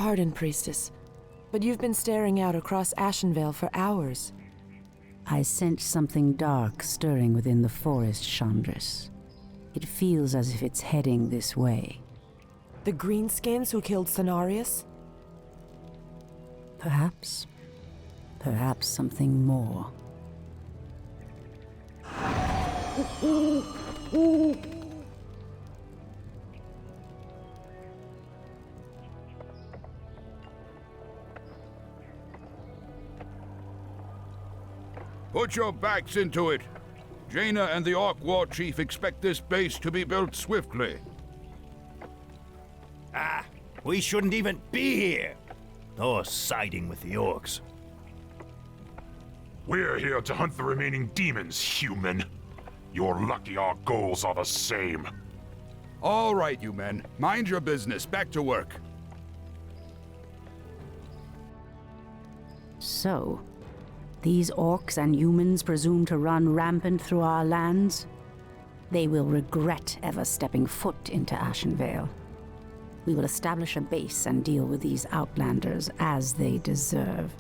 pardon, Priestess, but you've been staring out across Ashenvale for hours. I sense something dark stirring within the forest, Chandris. It feels as if it's heading this way. The greenskins who killed Cenarius? Perhaps. Perhaps something more. Put your backs into it. Jaina and the Orc War Chief expect this base to be built swiftly. Ah, we shouldn't even be here. Or siding with the Orcs. We're here to hunt the remaining demons, human. You're lucky our goals are the same. All right, you men. Mind your business. Back to work. So, these orcs and humans presume to run rampant through our lands? They will regret ever stepping foot into Ashenvale. We will establish a base and deal with these outlanders as they deserve.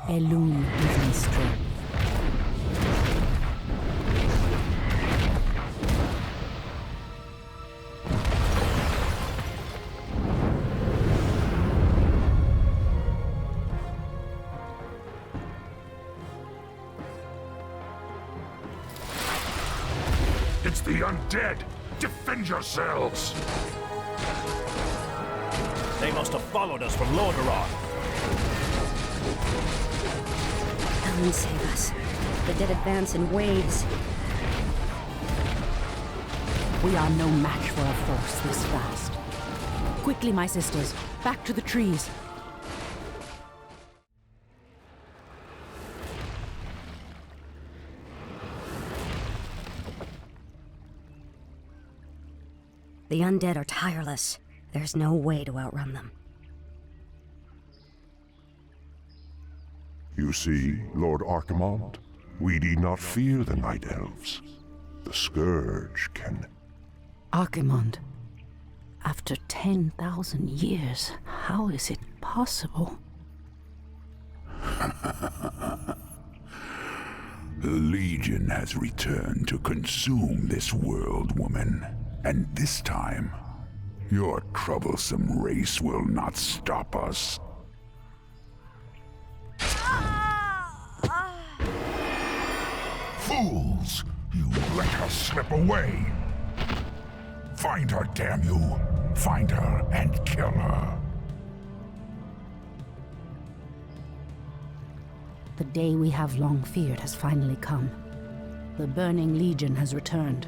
Elune, give me strength. It's the undead! Defend yourselves! They must have followed us from Lordaeron. Heaven save us. The dead advance in waves. We are no match for a force this fast. Quickly, my sisters, back to the trees. The undead are tireless. There's no way to outrun them. You see, Lord Archimond, we need not fear the Night Elves. The Scourge can... Archimond, after 10,000 years, how is it possible? The Legion has returned to consume this world, woman. And this time, your troublesome race will not stop us. Fools! You let her slip away! Find her, damn you! Find her and kill her! The day we have long feared has finally come. The Burning Legion has returned.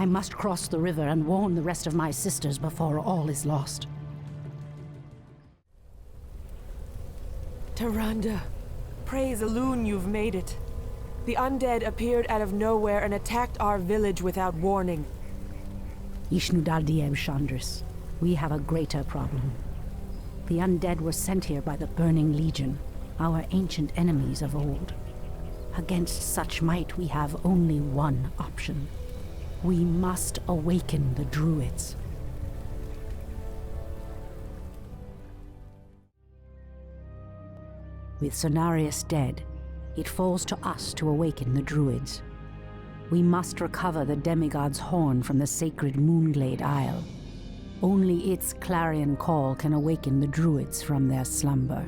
I must cross the river and warn the rest of my sisters before all is lost. Tyrande, praise Elune you've made it. The undead appeared out of nowhere and attacked our village without warning. Ishnudaldieb Chandris, we have a greater problem. The undead were sent here by the Burning Legion, our ancient enemies of old. Against such might, we have only one option. We must awaken the Druids. With Cenarius dead, it falls to us to awaken the Druids. We must recover the demigod's horn from the sacred Moonglade Isle. Only its clarion call can awaken the Druids from their slumber.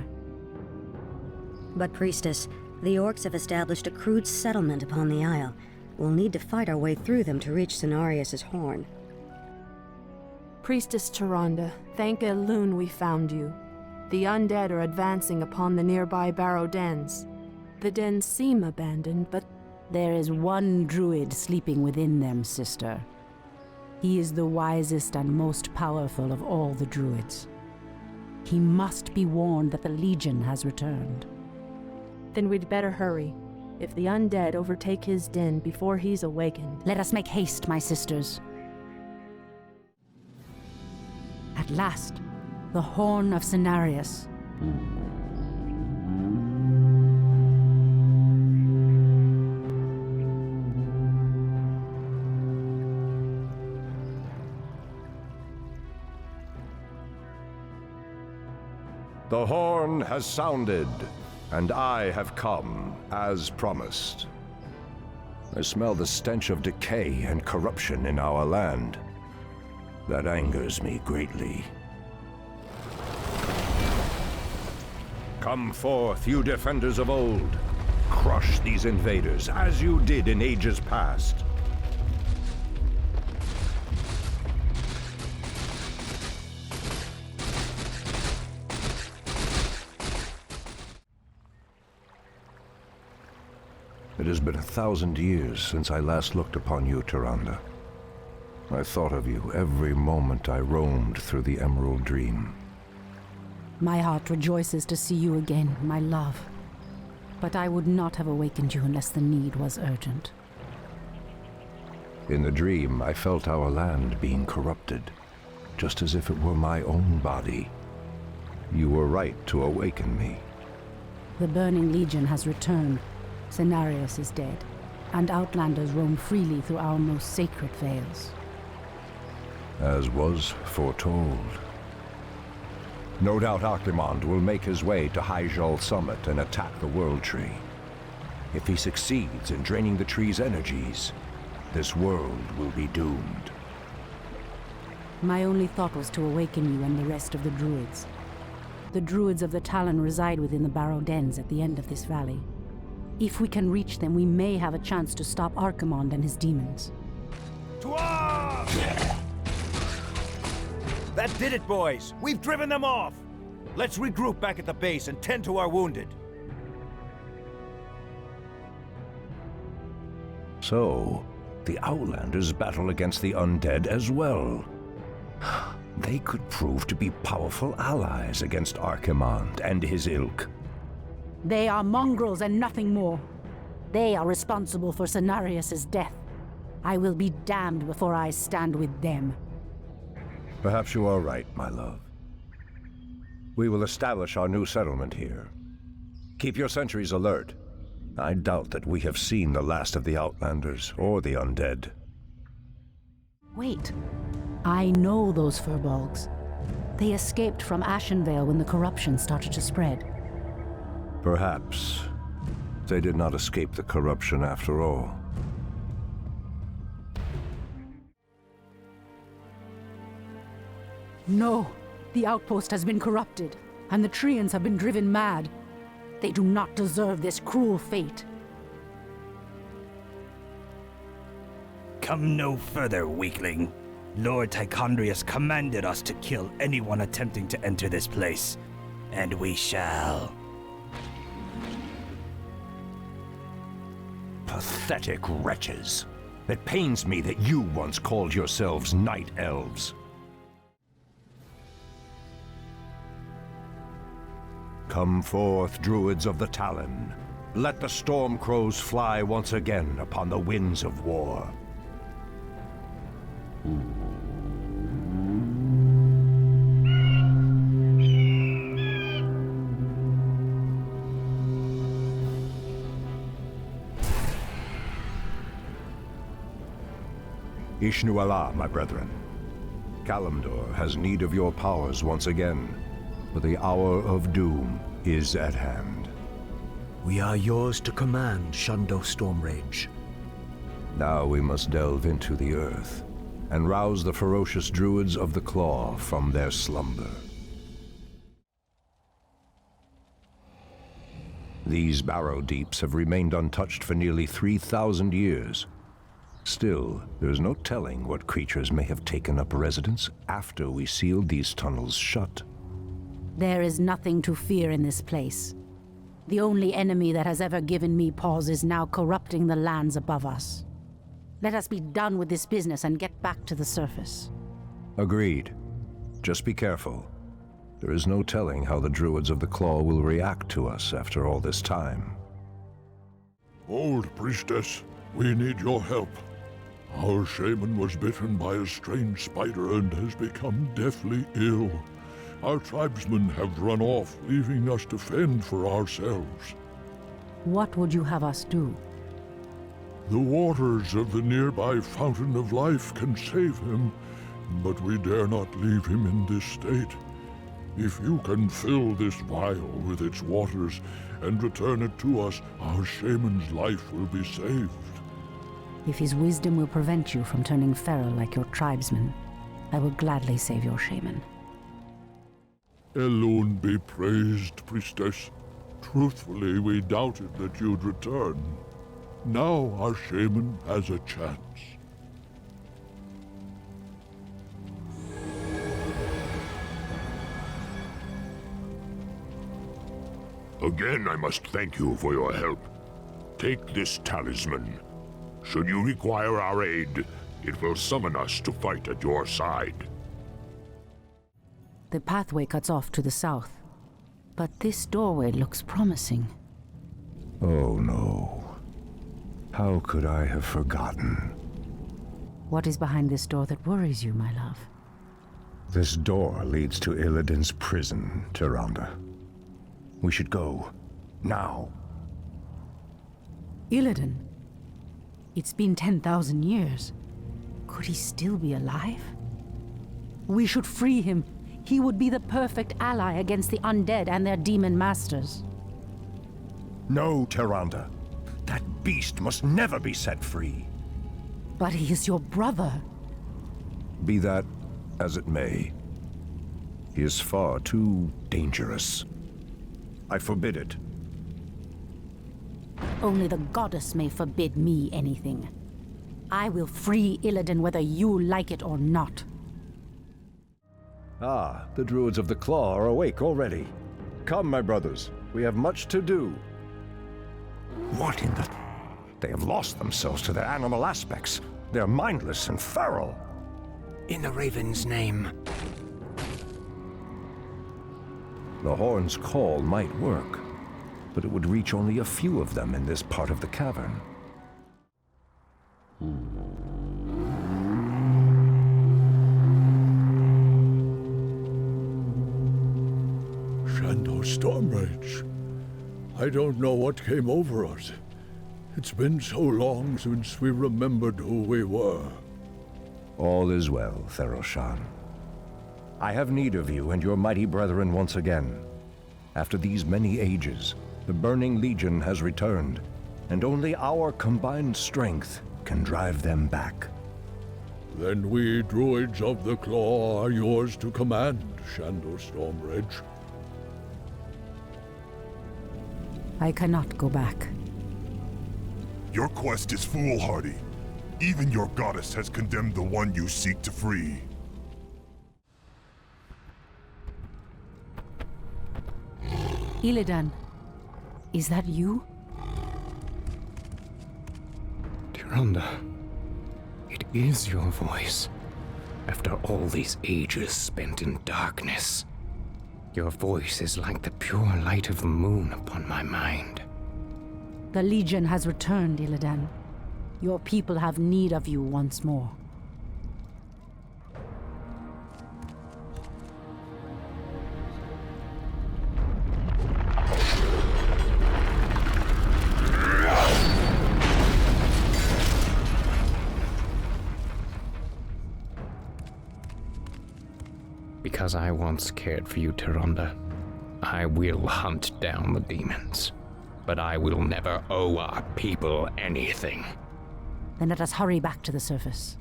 But, Priestess, the Orcs have established a crude settlement upon the Isle. We'll need to fight our way through them to reach Cenarius' horn. Priestess Tyrande, thank Elune we found you. The undead are advancing upon the nearby barrow dens. The dens seem abandoned, but there is one druid sleeping within them, sister. He is the wisest and most powerful of all the druids. He must be warned that the Legion has returned. Then we'd better hurry. If the undead overtake his den before he's awakened... Let us make haste, my sisters. At last, the horn of Cenarius. The horn has sounded, and I have come, as promised. I smell the stench of decay and corruption in our land. That angers me greatly. Come forth, you defenders of old. Crush these invaders, as you did in ages past. It has been 1,000 years since I last looked upon you, Tyrande. I thought of you every moment I roamed through the Emerald Dream. My heart rejoices to see you again, my love. But I would not have awakened you unless the need was urgent. In the dream, I felt our land being corrupted, just as if it were my own body. You were right to awaken me. The Burning Legion has returned. Cenarius is dead, and Outlanders roam freely through our most sacred vales. As was foretold. No doubt Archimond will make his way to Hyjal Summit and attack the World Tree. If he succeeds in draining the tree's energies, this world will be doomed. My only thought was to awaken you and the rest of the Druids. The Druids of the Talon reside within the Barrow Dens at the end of this valley. If we can reach them, we may have a chance to stop Archimond and his demons. To arms! That did it, boys! We've driven them off! Let's regroup back at the base and tend to our wounded. So, the Outlanders battle against the undead as well. They could prove to be powerful allies against Archimond and his ilk. They are mongrels and nothing more. They are responsible for Cenarius' death. I will be damned before I stand with them. Perhaps you are right, my love. We will establish our new settlement here. Keep your sentries alert. I doubt that we have seen the last of the Outlanders or the undead. Wait. I know those furbolgs. They escaped from Ashenvale when the corruption started to spread. Perhaps they did not escape the corruption after all. No, the outpost has been corrupted, and the Treants have been driven mad. They do not deserve this cruel fate. Come no further, weakling. Lord Tichondrius commanded us to kill anyone attempting to enter this place, and we shall. Pathetic wretches. It pains me that you once called yourselves Night Elves. Come forth, Druids of the Talon. Let the storm crows fly once again upon the winds of war. Ishnu Allah, my brethren. Kalimdor has need of your powers once again, for the hour of doom is at hand. We are yours to command, Shundo Stormrage. Now we must delve into the earth and rouse the ferocious Druids of the Claw from their slumber. These barrow deeps have remained untouched for nearly 3,000 years. Still, there's no telling what creatures may have taken up residence after we sealed these tunnels shut. There is nothing to fear in this place. The only enemy that has ever given me pause is now corrupting the lands above us. Let us be done with this business and get back to the surface. Agreed. Just be careful. There is no telling how the Druids of the Claw will react to us after all this time. Old priestess, we need your help. Our shaman was bitten by a strange spider and has become deathly ill. Our tribesmen have run off, leaving us to fend for ourselves. What would you have us do? The waters of the nearby Fountain of Life can save him, but we dare not leave him in this state. If you can fill this vial with its waters and return it to us, our shaman's life will be saved. If his wisdom will prevent you from turning feral like your tribesmen, I will gladly save your shaman. Elune be praised, priestess. Truthfully, we doubted that you'd return. Now our shaman has a chance. Again, I must thank you for your help. Take this talisman. Should you require our aid, it will summon us to fight at your side. The pathway cuts off to the south, but this doorway looks promising. Oh no. How could I have forgotten? What is behind this door that worries you, my love? This door leads to Illidan's prison, Tyrande. We should go. Now. Illidan? It's been 10,000 years. Could he still be alive? We should free him. He would be the perfect ally against the undead and their demon masters. No, Tyrande. That beast must never be set free. But he is your brother. Be that as it may, he is far too dangerous. I forbid it. Only the goddess may forbid me anything. I will free Illidan whether you like it or not. Ah, the druids of the Claw are awake already. Come, my brothers, we have much to do. What in the... They have lost themselves to their animal aspects. They're mindless and feral. In the Raven's name. The horn's call might work, but it would reach only a few of them in this part of the cavern. Shando's Stormrage. I don't know what came over us. It's been so long since we remembered who we were. All is well, Theroshan. I have need of you and your mighty brethren once again. After these many ages, the Burning Legion has returned, and only our combined strength can drive them back. Then we druids of the Claw are yours to command, Shando Stormrage. I cannot go back. Your quest is foolhardy. Even your goddess has condemned the one you seek to free. Illidan, is that you? Tyrande, it is your voice. After all these ages spent in darkness, your voice is like the pure light of the moon upon my mind. The Legion has returned, Illidan. Your people have need of you once more. Because I once cared for you, Tyrande, I will hunt down the demons. But I will never owe our people anything. Then let us hurry back to the surface.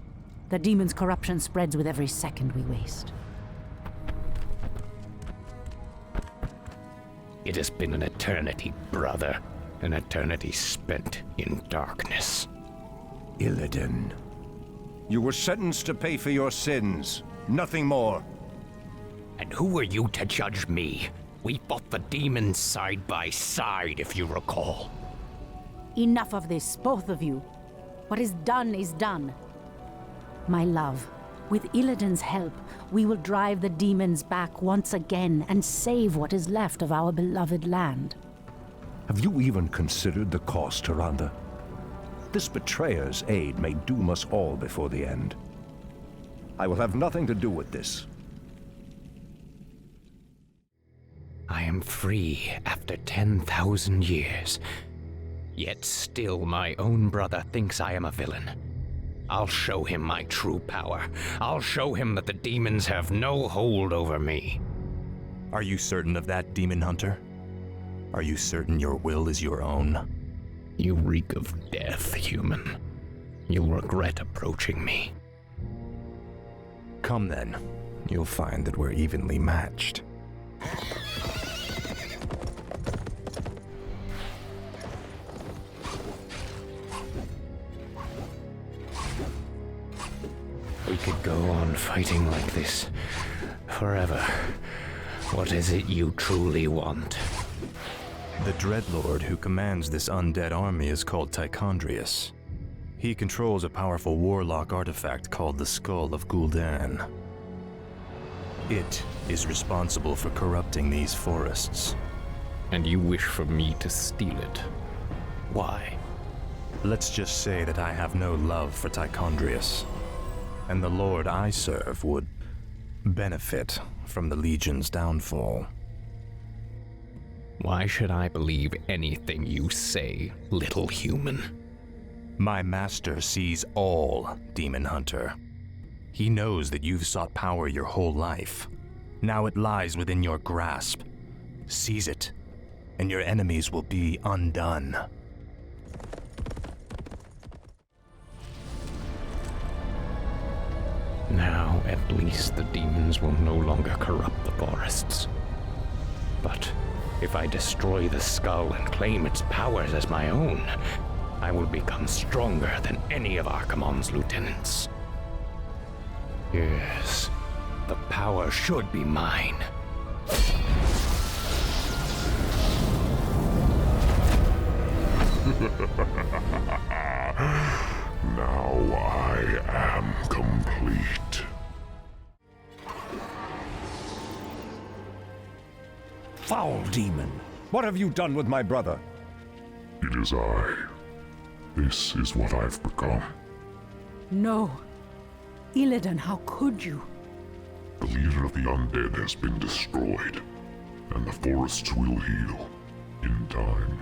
The demon's corruption spreads with every second we waste. It has been an eternity, brother. An eternity spent in darkness. Illidan, you were sentenced to pay for your sins. Nothing more. And who are you to judge me? We fought the demons side by side, if you recall. Enough of this, both of you. What is done is done. My love, with Illidan's help, we will drive the demons back once again and save what is left of our beloved land. Have you even considered the cost, Tyrande? This betrayer's aid may doom us all before the end. I will have nothing to do with this. I am free after 10,000 years. Yet still my own brother thinks I am a villain. I'll show him my true power. I'll show him that the demons have no hold over me. Are you certain of that, Demon Hunter? Are you certain your will is your own? You reek of death, human. You'll regret approaching me. Come then. You'll find that we're evenly matched. We could go on fighting like this forever. What is it you truly want? The Dreadlord who commands this undead army is called Tichondrius. He controls a powerful warlock artifact called the Skull of Gul'dan. It is responsible for corrupting these forests. And you wish for me to steal it? Why? Let's just say that I have no love for Tichondrius, and the Lord I serve would benefit from the Legion's downfall. Why should I believe anything you say, little human? My master sees all, Demon Hunter. He knows that you've sought power your whole life. Now it lies within your grasp. Seize it, and your enemies will be undone. Now, at least the demons will no longer corrupt the forests. But if I destroy the skull and claim its powers as my own, I will become stronger than any of Archimonde's lieutenants. Yes, the power should be mine. Now I am complete. Foul demon! What have you done with my brother? It is I. This is what I've become. No. Illidan, how could you? The leader of the undead has been destroyed, and the forests will heal in time.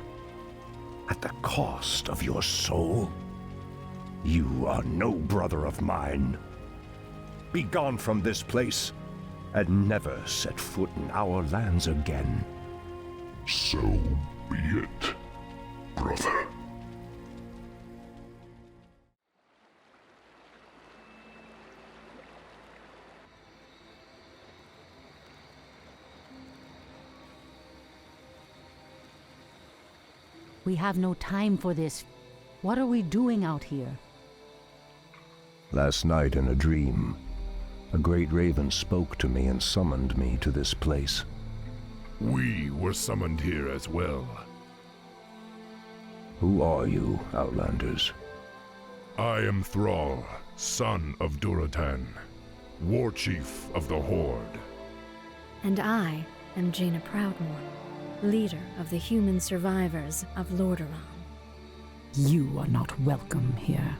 At the cost of your soul? You are no brother of mine. Be gone from this place, and never set foot in our lands again. So be it, brother. We have no time for this. What are we doing out here? Last night in a dream, a great raven spoke to me and summoned me to this place. We were summoned here as well. Who are you, Outlanders? I am Thrall, son of Duratan, war chief of the Horde. And I am Jaina Proudmoore, leader of the human survivors of Lordaeron. You are not welcome here.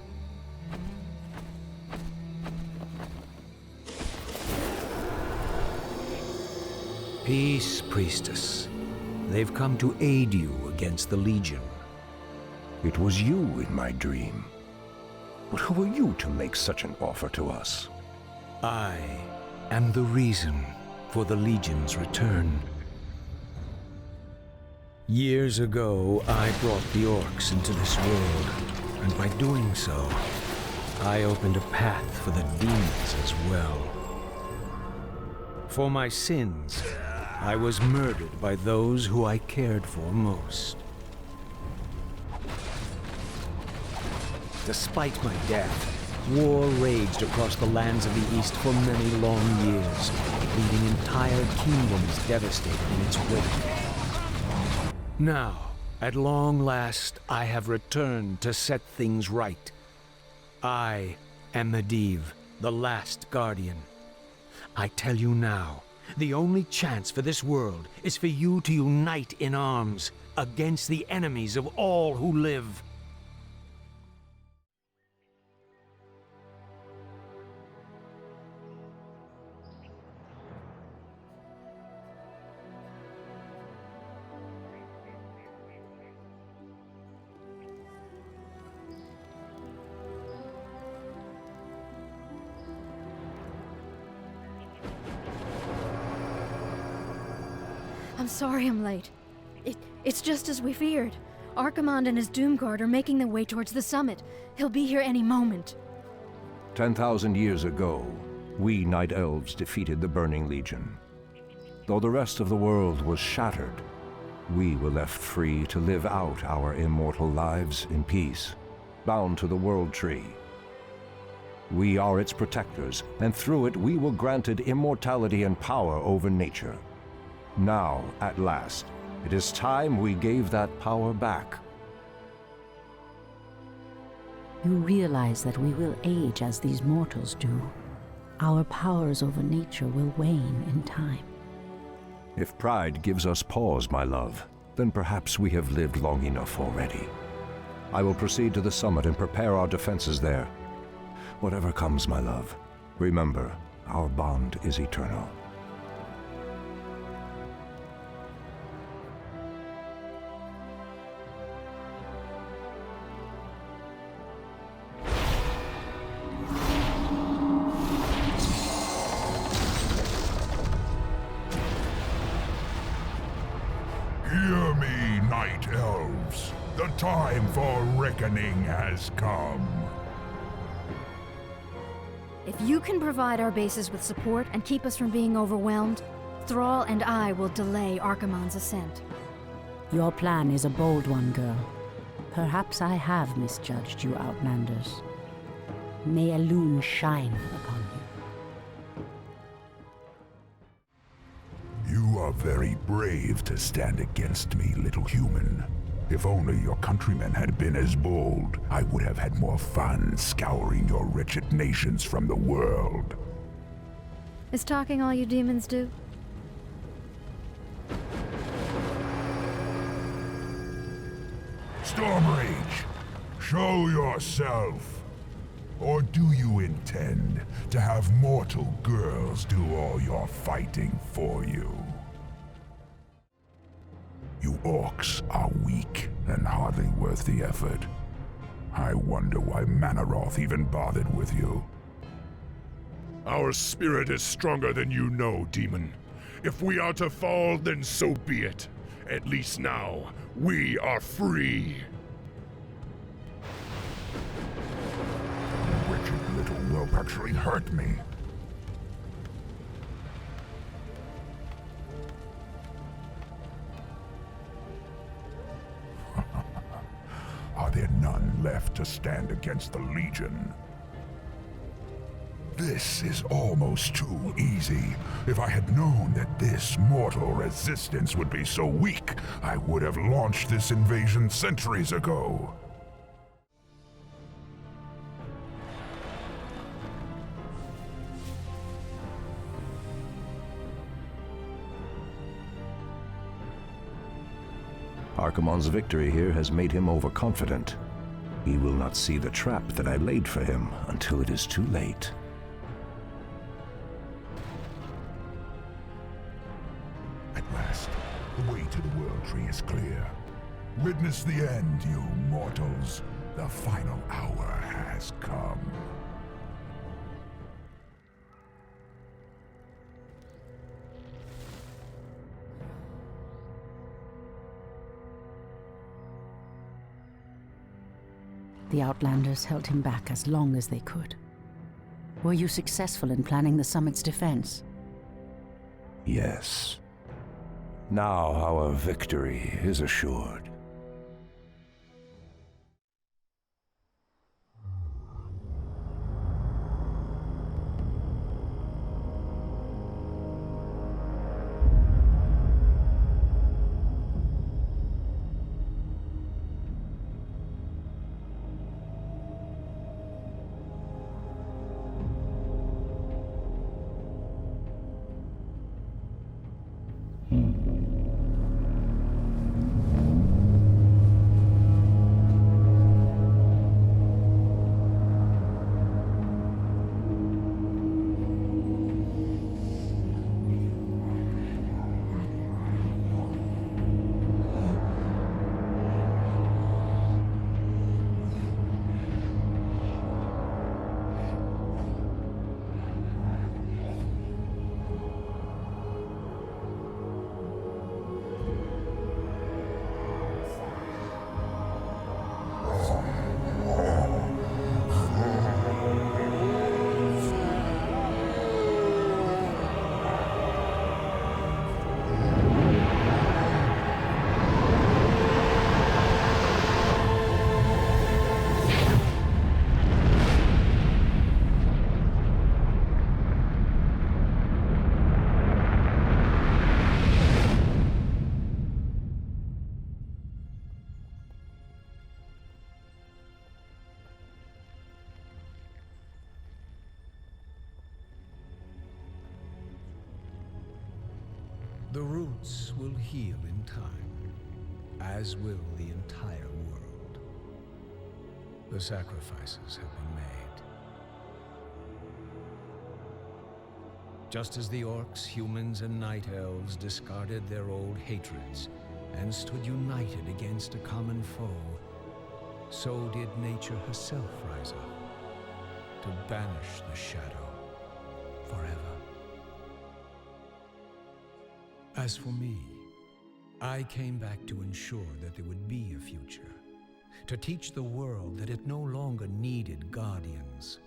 Peace, priestess. They've come to aid you against the Legion. It was you in my dream. But who are you to make such an offer to us? I am the reason for the Legion's return. Years ago, I brought the orcs into this world, and by doing so, I opened a path for the demons as well. For my sins, I was murdered by those who I cared for most. Despite my death, war raged across the lands of the East for many long years, leaving entire kingdoms devastated in its wake. Now, at long last, I have returned to set things right. I am Medivh, the last guardian. I tell you now, the only chance for this world is for you to unite in arms against the enemies of all who live. I'm sorry I'm late. It's just as we feared. Archimonde and his Doomguard are making their way towards the summit. He'll be here any moment. 10,000 years ago, we Night Elves defeated the Burning Legion. Though the rest of the world was shattered, we were left free to live out our immortal lives in peace, bound to the World Tree. We are its protectors, and through it we were granted immortality and power over nature. Now, at last, it is time we gave that power back. You realize that we will age as these mortals do. Our powers over nature will wane in time. If pride gives us pause, my love, then perhaps we have lived long enough already. I will proceed to the summit and prepare our defenses there. Whatever comes, my love, remember, our bond is eternal. Hear me, Night Elves. The time for reckoning has come. If you can provide our bases with support and keep us from being overwhelmed, Thrall and I will delay Archimonde's ascent. Your plan is a bold one, girl. Perhaps I have misjudged you, Outlanders. May Elune shine upon you. You are very brave to stand against me, little human. If only your countrymen had been as bold, I would have had more fun scouring your wretched nations from the world. Is talking all you demons do? Stormrage, show yourself. Or do you intend to have mortal girls do all your fighting for you? You orcs are weak and hardly worth the effort. I wonder why Manaroth even bothered with you. Our spirit is stronger than you know, demon. If we are to fall, then so be it. At least now, we are free. The wretched little whelp actually hurt me. Are there none left to stand against the Legion? This is almost too easy. If I had known that this mortal resistance would be so weak, I would have launched this invasion centuries ago. Archimonde's victory here has made him overconfident. He will not see the trap that I laid for him until it is too late. At last, the way to the World Tree is clear. Witness the end, you mortals. The final hour has come. The Outlanders held him back as long as they could. Were you successful in planning the summit's defense? Yes. Now our victory is assured. The roots will heal in time, as will the entire world. The sacrifices have been made. Just as the orcs, humans, and night elves discarded their old hatreds and stood united against a common foe, so did nature herself rise up to banish the shadow forever. As for me, I came back to ensure that there would be a future, to teach the world that it no longer needed guardians.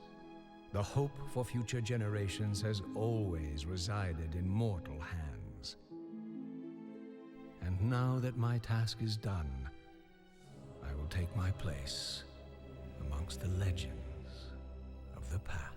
The hope for future generations has always resided in mortal hands. And now that my task is done, I will take my place amongst the legends of the past.